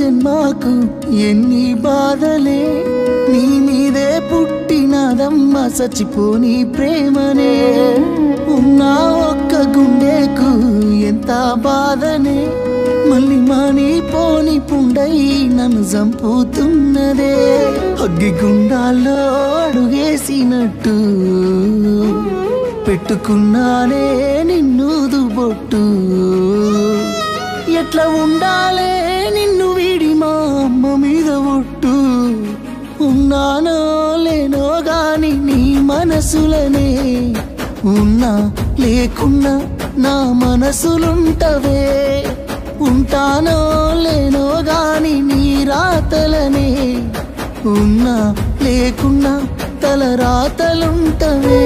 జన్మకు ఎన్ని బాధలే నీ మీదే పుట్టినదమ్మ చచ్చిపోని ప్రేమనే ఉన్నా ఒక్క గుండెకు ఎంత బాధనే మళ్ళీ మాని పోని పుండై నన్ను చంపుతున్నదే అగ్గి గుండాల్లో అడుగేసినట్టు పెట్టుకున్నానే నిన్ను దుబొట్టు ఎట్లా ఉండాలే నిన్ను వీడి మా అమ్మ మీద ఒట్టు ఉన్నానో లేనో గాని నీ మనసులనే ఉన్నా లేకున్నా నా మనసులుంటవే ఉంటానో లేనో గాని నీ రాతలనే ఉన్నా లేకున్నా తల రాతలుంటవే